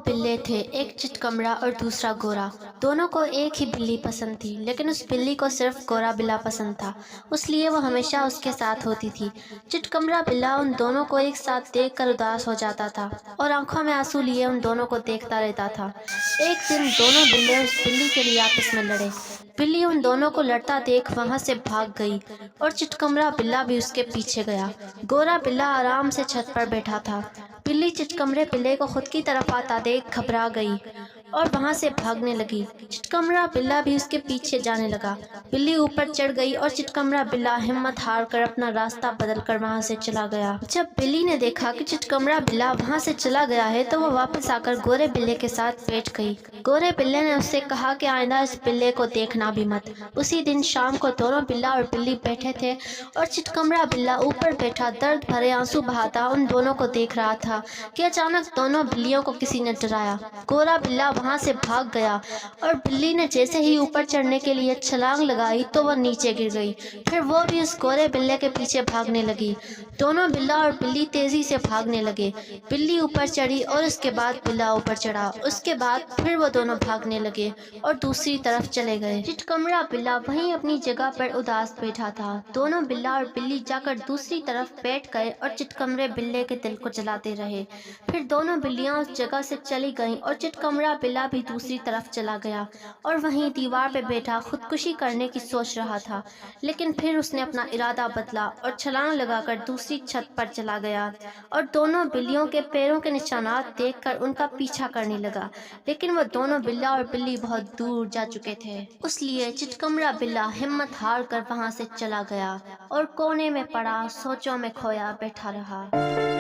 بلے تھے، ایک چٹکمرا اور دوسرا گورا۔ دونوں کو ایک ہی بلی پسند تھی، لیکن اس بلی کو صرف گورا بلا پسند تھا، اس لیے وہ ہمیشہ اس کے ساتھ ہوتی تھی۔ چٹکمرا بلا ان دونوں کو ایک ساتھ دیکھ کر اداس ہو جاتا تھا اور آنکھوں میں آنسو لیے ان دونوں کو دیکھتا رہتا تھا۔ ایک دن دونوں بلے اس بلی کے لیے آپس میں لڑے۔ بلی ان دونوں کو لڑتا دیکھ وہاں سے بھاگ گئی اور چٹکمرا بلا بھی اس کے پیچھے گیا۔ گورا بلا آرام سے چھت پر بیٹھا تھا۔ بلی چٹکمرے بلے کو خود کی طرف آتا دیکھ گھبرا گئی اور وہاں سے بھاگنے لگی۔ چٹکمرا بلا بھی اس کے پیچھے جانے لگا۔ بلی اوپر چڑھ گئی اور چٹکمرا بلا ہمت ہار کر اپنا راستہ بدل کر وہاں سے چلا گیا۔ جب بلی نے دیکھا کہ چٹکمرا بلا وہاں سے چلا گیا ہے تو وہ واپس آ کر گورے بلے کے ساتھ بیٹھ گئی۔ گورے بلے نے اس سے کہا کہ آئندہ اس بلے کو دیکھنا بھی مت۔ اسی دن شام کو دونوں بلا اور بلی بیٹھے تھے اور چٹکمرا بلا اوپر بیٹھا درد بھرے آنسو بہاتا ان دونوں کو دیکھ رہا تھا کہ اچانک دونوں بلیوں کو کسی نے ڈرایا۔ گورا بلا وہاں سے بھاگ گیا اور بلی نے جیسے ہی اوپر چڑھنے کے لیے چھلانگ لگائی تو وہ نیچے گر گئی۔ پھر وہ بھی اس گورے بلے کے پیچھے بھاگنے لگی۔ دونوں بلا اور بلی تیزی سے بھاگنے لگے۔ بلی اوپر چڑھی اور اس کے بعد بلا اوپر چڑھا۔ اس کے بعد پھر وہ دونوں بھاگنے لگے اور دوسری طرف چلے گئے۔ چٹکمرا بلا وہیں اپنی جگہ پر اداس بیٹھا تھا۔ دونوں بلا اور بلی جا کر دوسری طرف بیٹھ گئے اور چٹکمرے بلے کے دل کو جلاتے رہے۔ پھر دونوں بلیاں اس جگہ سے چلی گئیں اور چٹکمرا بلا بھی دوسری طرف چلا گیا اور وہیں دیوار پہ بیٹھا خودکشی کرنے کی سوچ رہا تھا، لیکن پھر اس نے اپنا ارادہ بدلا اور چھلانگ لگا کر دوسری چھت پر چلا گیا اور دونوں بلیوں کے پیروں کے نشانات دیکھ کر ان کا پیچھا کرنے لگا، لیکن وہ دونوں بلا اور بلی بہت دور جا چکے تھے۔ اس لیے چٹکمرا بلا ہمت ہار کر وہاں سے چلا گیا اور کونے میں پڑا سوچوں میں کھویا بیٹھا رہا۔